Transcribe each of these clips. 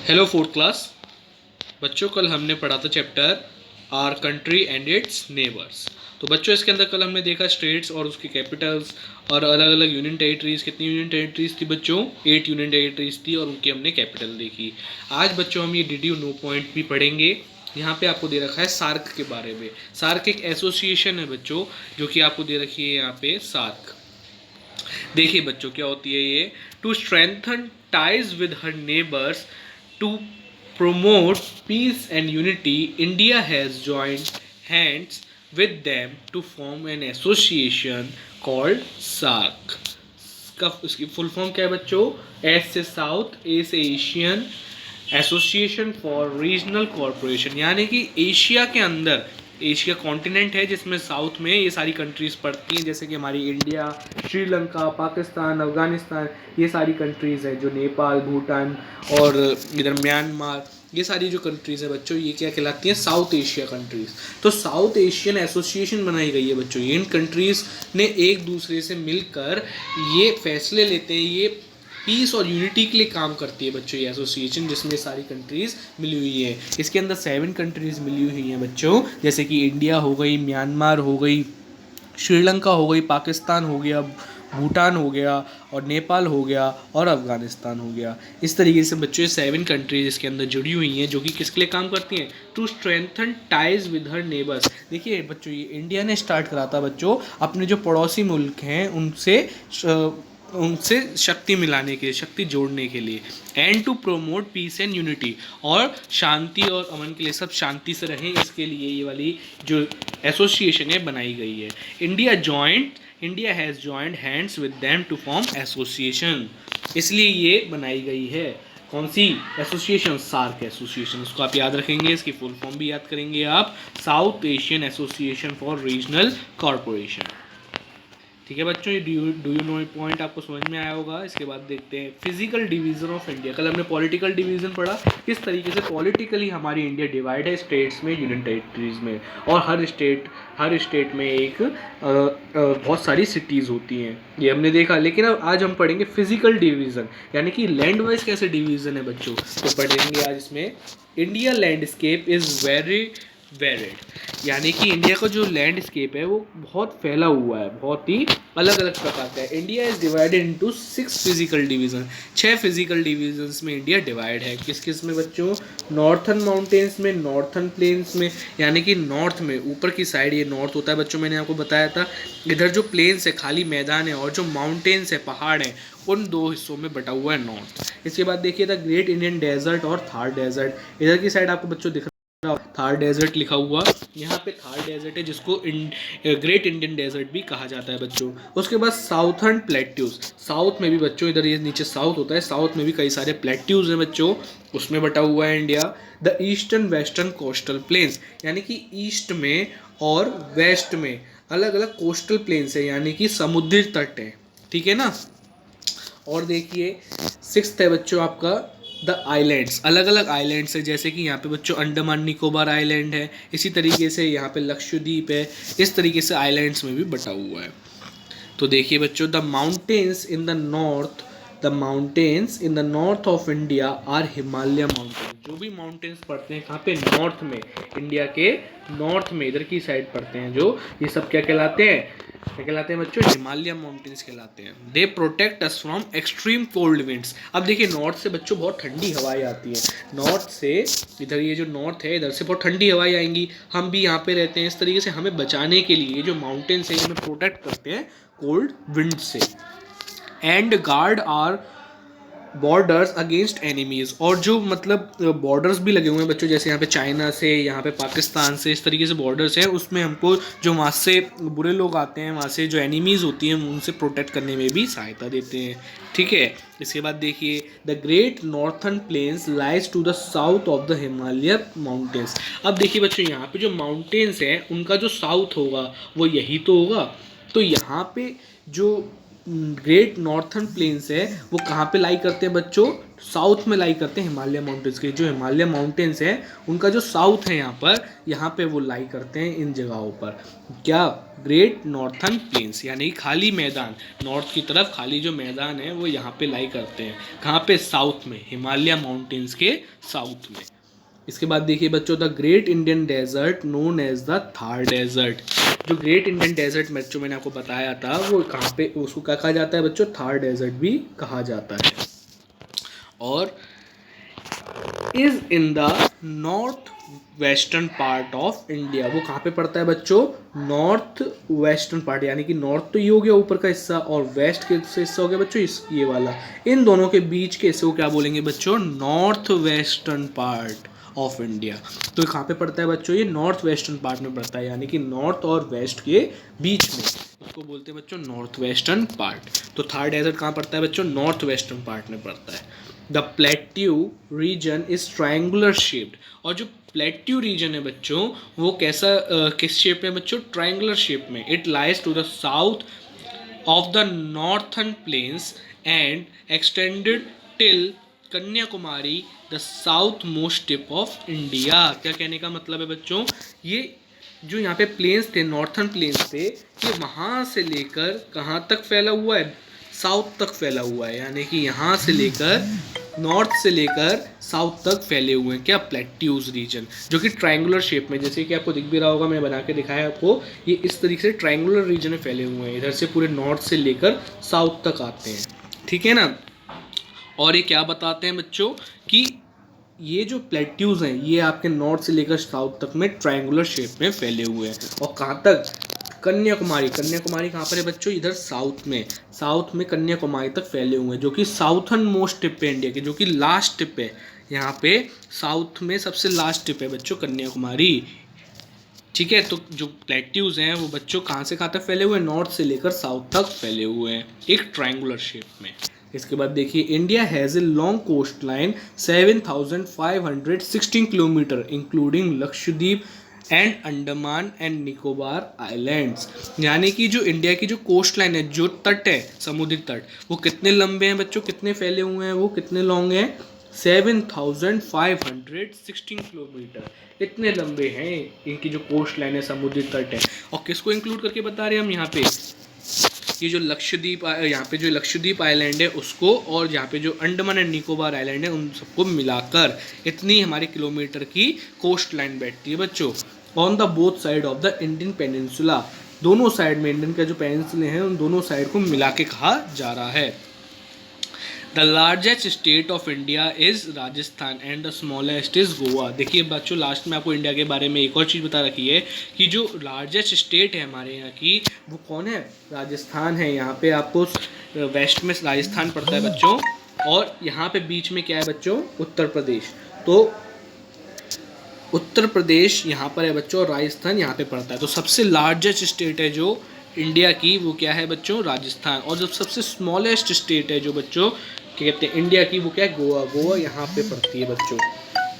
Hello fourth class बच्चों, कल हमने पढ़ा था chapter our country and it's neighbours. तो बच्चों इसके अंदर कल हमने देखा स्टेट्स और उसके कैपिटल्स और अलग अलग यूनियन टेरिटरीज। कितनी यूनियन टेरिटरीज थी बच्चों? 8 यूनियन टेरिटरीज थी और उनकी हमने कैपिटल देखी। आज बच्चों हम ये डिड यू नो पॉइंट भी पढ़ेंगे। यहाँ पे आपको दे रखा है सार्क के बारे में। सार्क एक एसोसिएशन है बच्चों, जो कि आपको दे रखी है यहाँ पे सार्क। देखिए बच्चों क्या होती है ये। To strengthen ties with her neighbours, to promote peace and unity, India has joined hands with them to form an association called SAARC। उसकी फुल फॉर्म क्या है बच्चों? एस से साउथ, ए से Asian, association for regional corporation. यानी कि Asia के अंदर, एशिया कॉन्टिनेंट है जिसमें साउथ में ये सारी कंट्रीज़ पड़ती हैं, जैसे कि हमारी इंडिया, श्रीलंका, पाकिस्तान, अफगानिस्तान, ये सारी कंट्रीज़ हैं, जो नेपाल, भूटान और इधर म्यांमार, ये सारी जो कंट्रीज़ हैं बच्चों, ये क्या कहलाती हैं? South Asia countries. तो साउथ एशियन एसोसिएशन बनाई गई है बच्चों। इन कंट्रीज़ ने एक दूसरे से मिलकर ये फैसले लेते हैं, ये पीस और यूनिटी के लिए काम करती है बच्चों ये एसोसिएशन, जिसमें सारी कंट्रीज़ मिली हुई है। इसके अंदर 7 कंट्रीज़ मिली हुई हैं बच्चों, जैसे कि इंडिया हो गई, म्यांमार हो गई, श्रीलंका हो गई, पाकिस्तान हो गया, भूटान हो गया और नेपाल हो गया और अफगानिस्तान हो गया। इस तरीके से बच्चों ये 7 कंट्रीज इसके अंदर जुड़ी हुई हैं, जो कि किसके लिए काम करती हैं? To strengthen ties with her neighbours. देखिए बच्चों, ये इंडिया ने स्टार्ट करा था बच्चों अपने जो पड़ोसी मुल्क हैं उनसे शक्ति मिलाने के लिए, शक्ति जोड़ने के लिए। And to promote peace and unity, और शांति और अमन के लिए, सब शांति से रहें, इसके लिए ये वाली जो एसोसिएशन है बनाई गई है। India has joined hands with them to form association, इसलिए ये बनाई गई है। कौन सी एसोसिएशन? SAARC association. उसको आप याद रखेंगे, इसकी फुल फॉर्म भी याद करेंगे आप, south Asian association for regional corporation. ठीक है बच्चों, ये डू यू नो पॉइंट आपको समझ में आया होगा। इसके बाद देखते हैं फिजिकल डिवीजन ऑफ इंडिया। कल हमने पॉलिटिकल डिवीजन पढ़ा, किस तरीके से पॉलिटिकली हमारी इंडिया डिवाइड है स्टेट्स में, यूनियन टेरिटरीज में, और हर स्टेट में एक बहुत सारी सिटीज़ होती हैं, ये हमने देखा। लेकिन अब आज हम पढ़ेंगे फिजिकल डिवीज़न, यानी कि लैंड वाइज कैसे डिवीज़न है बच्चों। तो पढ़ेंगे आज इसमें India landscape is very varied, यानी कि इंडिया का जो लैंडस्केप है वो बहुत फैला हुआ है, बहुत ही अलग अलग प्रकार का है। India is divided into 6 physical division. 6 physical divisions में इंडिया डिवाइड है। किस किस में बच्चों? नॉर्थन माउंटेन्स में, नॉर्थन प्लेन्स में, यानी कि नॉर्थ में ऊपर की साइड ये नॉर्थ होता है बच्चों, मैंने आपको बताया था। इधर जो प्लेन्स है, खाली मैदान है, और जो माउंटेन्स है, पहाड़ हैं, उन 2 हिस्सों में बटा हुआ है नॉर्थ। इसके बाद देखिए द ग्रेट इंडियन डेजर्ट और थार डेजर्ट। इधर की साइड आपको बच्चों दिख थार डेजर्ट लिखा हुआ, यहाँ पे थार डेजर्ट है, जिसको ग्रेट इंडियन डेजर्ट भी कहा जाता है बच्चों। उसके बाद साउथर्न प्लेट्यूज, साउथ में भी बच्चों, इधर ये नीचे साउथ होता है, साउथ में भी कई सारे प्लेट्यूज हैं बच्चों, उसमें बटा हुआ है India. The eastern western coastal planes, यानी कि ईस्ट में और वेस्ट में अलग अलग कोस्टल प्लेन्स है, यानी कि समुद्री तट है, ठीक है ना। और देखिए 6th है बच्चों आपका द आइलैंड्स, अलग अलग आइलैंड्स है, जैसे कि यहाँ पे बच्चों अंडमान निकोबार आइलैंड है, इसी तरीके से यहाँ पे लक्षद्वीप है, इस तरीके से आइलैंड्स में भी बटा हुआ है। तो देखिए बच्चों, the mountains in the north of India are Himalaya mountain. जो भी माउंटेन्स पड़ते हैं कहाँ पे? नॉर्थ में, इंडिया के नॉर्थ में, इधर की साइड पड़ते हैं जो, ये सब क्या कहलाते हैं? क्या कहलाते हैं बच्चों? हिमालय माउंटेन्स कहलाते हैं। They protect us from extreme cold winds. अब देखिए नॉर्थ से बच्चों बहुत ठंडी हवाएं आती हैं, नॉर्थ से, इधर ये जो नॉर्थ है, इधर से बहुत ठंडी हवाएं आएंगी, हम भी यहाँ पे रहते हैं, इस तरीके से हमें बचाने के लिए ये जो माउंटेन्स है, हमें प्रोटेक्ट करते हैं कोल्ड विंड से। And guard our borders against enemies, और जो मतलब बॉर्डर्स भी लगे हुए हैं बच्चों, जैसे यहाँ पे चाइना से, यहाँ पे पाकिस्तान से, इस तरीके से बॉर्डर्स हैं, उसमें हमको जो वहाँ से बुरे लोग आते हैं, वहाँ से जो एनिमीज़ होती हैं, उनसे प्रोटेक्ट करने में भी सहायता देते हैं, ठीक है। इसके बाद देखिए the great northern plains lies to the south of the Himalaya mountains. अब देखिए बच्चों, यहाँ पे जो माउंटेन्स हैं उनका जो साउथ होगा वो यही तो होगा। तो यहाँ पे जो ग्रेट नॉर्थर्न प्लेन्स है वो कहाँ पे लाई करते हैं बच्चों, साउथ में लाई करते हैं हिमालय माउंटेन्स के। जो हिमालय माउंटेन्स है उनका जो साउथ है यहाँ पे वो लाई करते हैं इन जगहों पर। क्या, ग्रेट नॉर्थर्न प्लेन्स, यानी खाली मैदान, नॉर्थ की तरफ खाली जो मैदान है वो यहाँ पे लाई करते हैं। कहाँ पे, साउथ में, हिमालय माउंटेन्स के साउथ में। इसके बाद देखिए बच्चों, the great Indian desert known as the Thar desert. जो ग्रेट इंडियन डेजर्ट बच्चों मैंने आपको बताया था वो कहाँ पे, उसको क्या कहा जाता है बच्चों, थार डेजर्ट भी कहा जाता है। और is in the north western part of India, वो कहाँ पे पड़ता है बच्चों, नॉर्थ वेस्टर्न पार्ट, यानी कि नॉर्थ तो ये हो गया ऊपर का हिस्सा और वेस्ट के हिस्सा हो गया बच्चों ये वाला, इन दोनों के बीच के हिस्से को क्या बोलेंगे बच्चों, north western part of India. तो कहाँ पे पड़ता है बच्चों, ये नॉर्थ वेस्टर्न पार्ट में पड़ता है, यानी कि नॉर्थ और वेस्ट के बीच में, इसको बोलते हैं बच्चों नॉर्थ वेस्टर्न पार्ट। तो थार डेजर्ट कहाँ पड़ता है बच्चों, नॉर्थ वेस्टर्न पार्ट में पड़ता है। The plateau region is triangular shaped, और जो प्लेट्यू रीजन है बच्चों वो कैसा, किस शेप में बच्चों, ट्रायंगुलर शेप में। It lies to the south of the northern plains and extended till Kanyakumari the south most tip of India. क्या कहने का मतलब है बच्चों, ये जो यहाँ पे प्लेन्स थे, नॉर्थर्न प्लेन्स थे, ये वहाँ से लेकर कहाँ तक फैला हुआ है, साउथ तक फैला हुआ है, यानी कि यहाँ से लेकर नॉर्थ से लेकर साउथ तक फैले हुए हैं। क्या, प्लेट्यूज रीजन, जो कि ट्रायंगुलर शेप में, जैसे कि आपको दिख भी रहा होगा, मैंने बना के दिखाया आपको, ये इस तरीके से ट्रायंगुलर रीजन में फैले हुए हैं, इधर से पूरे नॉर्थ से लेकर साउथ तक आते हैं, ठीक है ना। और ये क्या बताते हैं बच्चों कि ये जो प्लेट्यूज हैं ये आपके नॉर्थ से लेकर साउथ तक में ट्रायंगुलर शेप में फैले हुए हैं। और कहाँ तक, कन्याकुमारी, कन्याकुमारी कहाँ पर है बच्चों, इधर साउथ में कन्याकुमारी तक फैले हुए हैं, जो कि साउथर्न मोस्ट टिप है इंडिया की, जो कि लास्ट टिप है, यहाँ पे साउथ में सबसे लास्ट टिप है बच्चों कन्याकुमारी, ठीक है। तो जो प्लेट्यूज हैं वो बच्चों कहाँ से कहाँ तक फैले हुए हैं, नॉर्थ से लेकर साउथ तक फैले हुए हैं एक ट्रायंगुलर शेप में। इसके बाद देखिए, India has a long coast line 7,516 kilometre including Lakshadweep and Andaman and Nicobar islands. यानी कि जो इंडिया की जो कोस्ट लाइन है, जो तट है, समुद्री तट, वो कितने लंबे हैं बच्चों, कितने फैले हुए हैं, वो कितने लॉन्ग हैं, 7,516 किलोमीटर, इतने लंबे हैं इनकी जो कोस्ट लाइन है, समुद्री तट है। और किसको इंक्लूड करके बता रहे हैं हम यहाँ पे, ये जो लक्षद्वीप, यहाँ पे जो लक्षद्वीप आइलैंड है उसको, और यहाँ पे जो अंडमान एंड निकोबार आइलैंड है उन सबको मिलाकर इतनी हमारे किलोमीटर की कोस्ट लाइन बैठती है बच्चों। On the both side of the Indian peninsula, दोनों साइड में इंडियन का जो पेनिनसुले हैं उन दोनों साइड को मिला के कहा जा रहा है। The largest state of India is Rajasthan and the smallest is Goa. देखिए बच्चों, लास्ट में आपको इंडिया के बारे में एक और चीज़ बता रखी है कि जो लार्जेस्ट स्टेट है हमारे यहाँ की वो कौन है, राजस्थान है। यहाँ पे आपको वेस्ट में राजस्थान पड़ता है बच्चों, और यहाँ पे बीच में क्या है बच्चों, उत्तर प्रदेश। तो उत्तर प्रदेश यहाँ पर है बच्चों और राजस्थान यहाँ पे पड़ता है। तो सबसे लार्जेस्ट स्टेट है जो इंडिया की वो क्या है बच्चों, राजस्थान। और जो सबसे स्मॉलेस्ट स्टेट है जो बच्चों क्या कहते हैं इंडिया की, वो क्या है, गोवा। गोवा यहाँ पे पड़ती है बच्चों,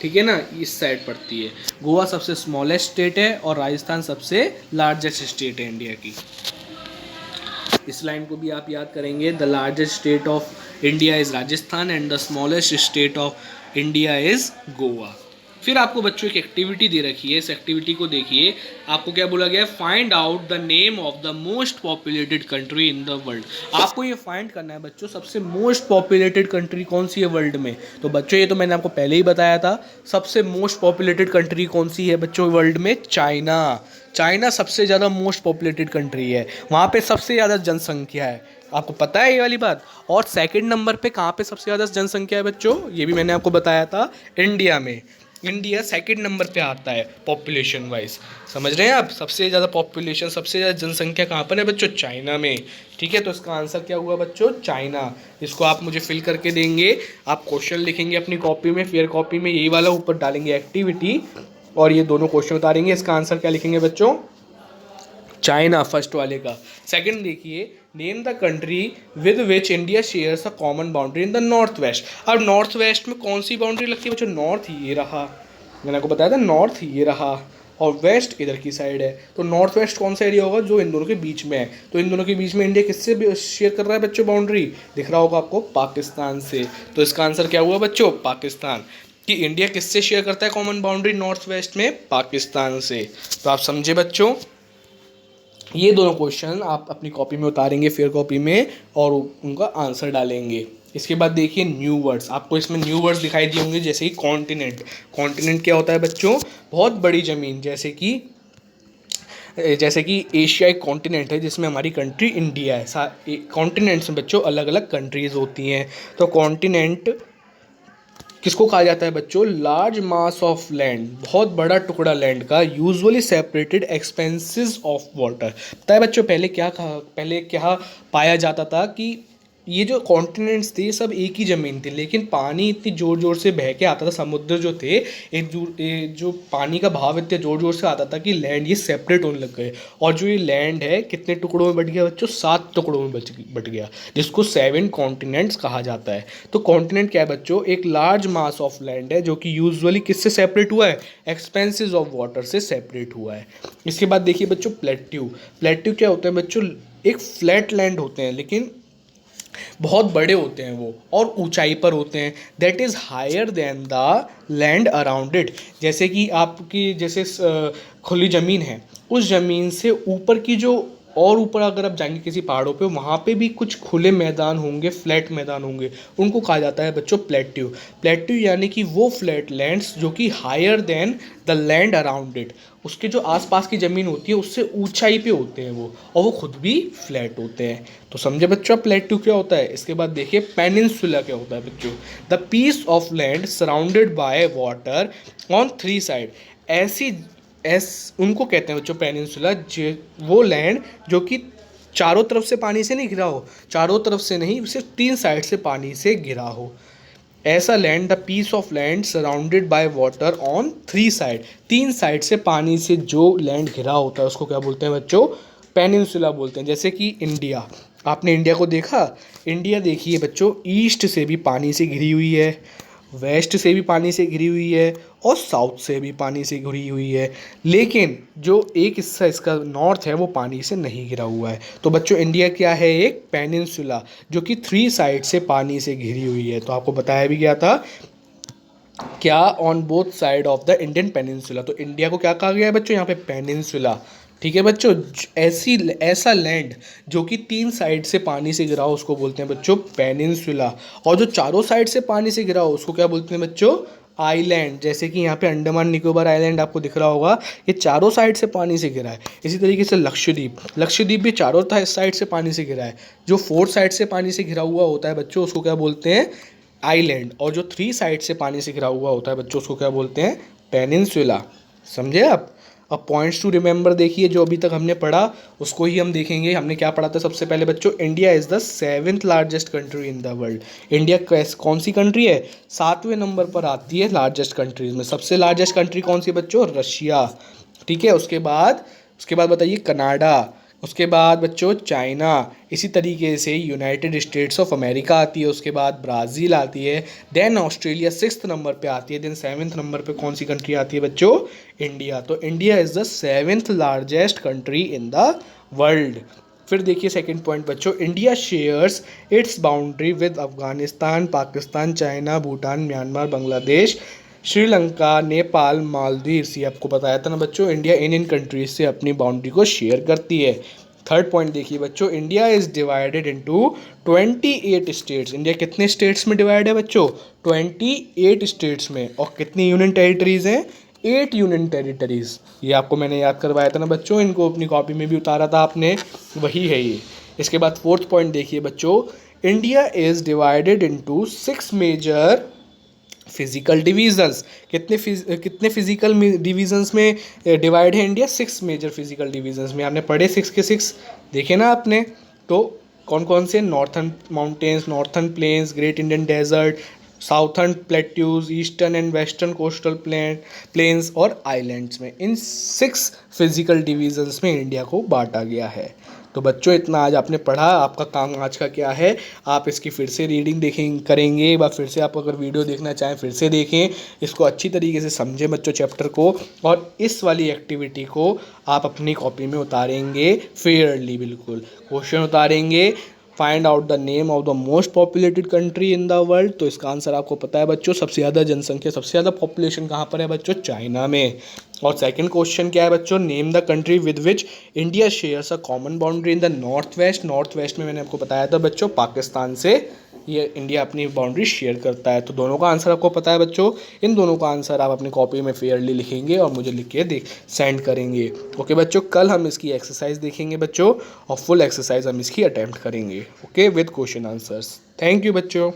ठीक है ना, इस साइड पड़ती है। गोवा सबसे स्मॉलेस्ट स्टेट है और राजस्थान सबसे लार्जेस्ट स्टेट है इंडिया की। इस लाइन को भी आप याद करेंगे, the largest state of India is Rajasthan and the smallest state of India is Goa. फिर आपको बच्चों एक एक्टिविटी दे रखी है, इस एक्टिविटी को देखिए। आपको क्या बोला गया है, find out the name of the most populated country in the world. आपको ये फाइंड करना है बच्चों सबसे मोस्ट पॉपुलेटेड कंट्री कौन सी है वर्ल्ड में। तो बच्चों ये तो मैंने आपको पहले ही बताया था, सबसे मोस्ट पॉपुलेटेड कंट्री कौन सी है बच्चों वर्ल्ड में, चाइना। चाइना सबसे ज़्यादा मोस्ट पॉपुलेटेड कंट्री है, वहाँ पे सबसे ज़्यादा जनसंख्या है, आपको पता है ये वाली बात। और सेकंड नंबर पे कहाँ पे सबसे ज़्यादा जनसंख्या है बच्चों, ये भी मैंने आपको बताया था, इंडिया में। इंडिया सेकंड नंबर पे आता है पॉपुलेशन वाइज, समझ रहे हैं आप। सबसे ज़्यादा पॉपुलेशन, सबसे ज़्यादा जनसंख्या कहाँ पर है बच्चों, चाइना में, ठीक है। तो इसका आंसर क्या हुआ बच्चों, चाइना। इसको आप मुझे फिल करके देंगे, आप क्वेश्चन लिखेंगे अपनी कॉपी में, फेयर कॉपी में, यही वाला ऊपर डालेंगे एक्टिविटी और ये दोनों क्वेश्चन उतारेंगे। इसका आंसर क्या लिखेंगे बच्चों, चाइना, फर्स्ट वाले का। सेकंड देखिए, name the country with which India shares a common boundary in the north west. अब नॉर्थ वेस्ट में कौन सी बाउंड्री लगती है बच्चों, नॉर्थ ये रहा, मैंने आपको बताया था नॉर्थ ये रहा, और वेस्ट इधर की साइड है। तो नॉर्थ वेस्ट कौन सा एरिया होगा, जो इन दोनों के बीच में है। तो इन दोनों के बीच में इंडिया किससे शेयर कर रहा है बच्चों बाउंड्री, दिख रहा होगा आपको, पाकिस्तान से। तो इसका आंसर क्या हुआ बच्चों, पाकिस्तान। कि इंडिया किससे शेयर करता है कॉमन बाउंड्री नॉर्थ वेस्ट में, पाकिस्तान से। तो आप समझे बच्चों, ये दोनों क्वेश्चन आप अपनी कॉपी में उतारेंगे, फेयर कॉपी में, और उनका आंसर डालेंगे। इसके बाद देखिए न्यू वर्ड्स, आपको इसमें न्यू वर्ड्स दिखाई दिए होंगे, जैसे कि कॉन्टिनेंट। कॉन्टिनेंट क्या होता है बच्चों, बहुत बड़ी ज़मीन, जैसे कि एशिया एक कॉन्टिनेंट है जिसमें हमारी कंट्री इंडिया है। कॉन्टिनेंट्स में बच्चों अलग अलग कंट्रीज़ होती हैं। तो कॉन्टिनेंट किसको कहा जाता है बच्चों, लार्ज मास ऑफ लैंड, बहुत बड़ा टुकड़ा लैंड का, usually separated expenses of water. पता है बच्चों पहले क्या पाया जाता था कि ये जो कॉन्टिनेंट्स थे सब एक ही ज़मीन थी, लेकिन पानी इतनी ज़ोर ज़ोर से बह के आता था, समुद्र जो थे जो पानी का भाव इतने ज़ोर ज़ोर से आता था कि लैंड ये सेपरेट होने लग गए। और जो ये लैंड है कितने टुकड़ों में बट गया बच्चों, 7 टुकड़ों में बट गया, जिसको 7 कॉन्टिनेंट्स कहा जाता है। तो कॉन्टिनेंट क्या है बच्चों, एक लार्ज मास ऑफ लैंड है जो कि यूजुअली किससे सेपरेट हुआ है, एक्सपेंसेस ऑफ वाटर से सेपरेट हुआ है। इसके बाद देखिए बच्चों प्लेट्यू। प्लेट्यू क्या होता है बच्चों, एक फ्लैट लैंड होते हैं, लेकिन बहुत बड़े होते हैं वो, और ऊंचाई पर होते हैं। That is higher than the land around it. जैसे कि आपकी जैसे खुली ज़मीन है, उस ज़मीन से ऊपर की जो, और ऊपर अगर आप जाएंगे किसी पहाड़ों पे, वहाँ पे भी कुछ खुले मैदान होंगे, फ्लैट मैदान होंगे, उनको कहा जाता है बच्चों प्लेट्यू। प्लेट्यू यानी कि वो फ्लैट लैंड्स जो कि higher than the land around it, उसके जो आसपास की ज़मीन होती है उससे ऊंचाई पे होते हैं वो, और वो खुद भी फ्लैट होते हैं। तो समझे बच्चों प्लेट्यू क्या होता है। इसके बाद देखिए पेनिनसुला क्या होता है बच्चों, the piece of land surrounded by water on 3 side. उनको कहते हैं बच्चों पेनिनसुला, वो लैंड जो कि चारों तरफ से पानी से नहीं घिरा हो, चारों तरफ से नहीं, सिर्फ 3 साइड से पानी से घिरा हो। ऐसा land, the piece of land surrounded by water on 3 side, 3 side से पानी से जो लैंड घिरा होता है उसको क्या बोलते हैं बच्चों, पेनिनसुला बोलते हैं। जैसे कि इंडिया, आपने इंडिया को देखा, इंडिया देखिए बच्चों, ईस्ट से भी पानी से घिरी हुई है, वेस्ट से भी पानी से घिरी हुई है, और साउथ से भी पानी से घिरी हुई है, लेकिन जो एक हिस्सा इसका नॉर्थ है वो पानी से नहीं घिरा हुआ है। तो बच्चों इंडिया क्या है, एक पेनिनसुला जो कि 3 साइड से पानी से घिरी हुई है। तो आपको बताया भी गया था क्या, on both side of the Indian peninsula. तो इंडिया को क्या कहा गया है बच्चों यहाँ पे, पेनिनसुला। ठीक है बच्चों, ऐसा लैंड जो कि 3 साइड से पानी से घिरा हो उसको बोलते हैं बच्चों पेनिनसुला, और जो चारों साइड से पानी से घिरा हो उसको क्या बोलते हैं बच्चों, आइलैंड। जैसे कि यहाँ पे अंडमान निकोबार आइलैंड आपको दिख रहा होगा, ये चारों साइड से पानी से घिरा है। इसी तरीके से लक्षद्वीप भी चारों साइड से पानी से घिरा है। जो 4 साइड से पानी से घिरा हुआ होता है बच्चों उसको क्या बोलते हैं, आइलैंड, और जो 3 साइड से पानी से घिरा हुआ होता है बच्चों उसको क्या बोलते हैं, पेनिनसुला। समझे आप। अब पॉइंट्स टू रिमेंबर देखिए, जो अभी तक हमने पढ़ा उसको ही हम देखेंगे। हमने क्या पढ़ा था सबसे पहले बच्चों, India is the 7th largest country in the world. India कौन सी कंट्री है, 7वें नंबर पर आती है लार्जेस्ट कंट्रीज में। सबसे लार्जेस्ट कंट्री कौन सी बच्चों, रशिया। ठीक है, उसके बाद बताइए कनाडा, उसके बाद बच्चों चाइना, इसी तरीके से यूनाइटेड स्टेट्स ऑफ अमेरिका आती है, उसके बाद ब्राज़ील आती है, देन ऑस्ट्रेलिया 6th नंबर पे आती है, देन 7th नंबर पे कौन सी कंट्री आती है बच्चों, इंडिया। तो India is the 7th largest country in the world. फिर देखिए सेकंड पॉइंट बच्चों, India shares it's boundary with Afghanistan, Pakistan, China, Bhutan, Myanmar, Bangladesh, Sri Lanka, Nepal, Maldives. ये आपको बताया था ना बच्चों, इंडिया इन कंट्रीज से अपनी बाउंड्री को शेयर करती है। थर्ड पॉइंट देखिए बच्चों, India is divided into 28 states. India कितने स्टेट्स में डिवाइड है बच्चों, 28 स्टेट्स में। और कितनी यूनियन टेरिटरीज हैं, 8 यूनियन टेरिटरीज। ये आपको मैंने याद करवाया था ना बच्चों, इनको अपनी कॉपी में भी उतारा था आपने, वही है ये। इसके बाद फोर्थ पॉइंट देखिए बच्चों, India is divided into 6 major physical divisions. कितने फिजिकल डिवीजन्स में डिवाइड है इंडिया, 6 मेजर फिजिकल डिवीजन्स में। आपने पढ़े 6 के 6 देखे ना आपने। तो कौन कौन से, northern mountains, northern plains, great Indian desert, southern plateaus, eastern and western coastal plains और आइलैंड्स में। इन 6 फिजिकल डिवीजन्स में इंडिया को बांटा गया है। तो बच्चों इतना आज आपने पढ़ा, आपका काम आज का क्या है, आप इसकी फिर से रीडिंग करेंगे, एक बार फिर से आप अगर वीडियो देखना चाहें फिर से देखें, इसको अच्छी तरीके से समझें बच्चों चैप्टर को, और इस वाली एक्टिविटी को आप अपनी कॉपी में उतारेंगे फेयरली, बिल्कुल क्वेश्चन उतारेंगे। Find out the name of the most populated country in the world, तो इसका आंसर आपको पता है बच्चों, सबसे ज़्यादा जनसंख्या, सबसे ज़्यादा पॉपुलेशन कहाँ पर है बच्चों, चाइना में। और सेकंड क्वेश्चन क्या है बच्चों, name the country with which India shares a common boundary in the north west. North west में मैंने आपको बताया था बच्चों, पाकिस्तान से ये इंडिया अपनी बाउंड्री शेयर करता है। तो दोनों का आंसर आपको पता है बच्चों, इन दोनों का आंसर आप अपनी कॉपी में फेयरली लिखेंगे और मुझे लिख के सेंड करेंगे। ओके बच्चों, कल हम इसकी एक्सरसाइज देखेंगे बच्चों, और फुल एक्सरसाइज हम इसकी अटैम्प्ट करेंगे, okay, with question answers. Thank you बच्चों।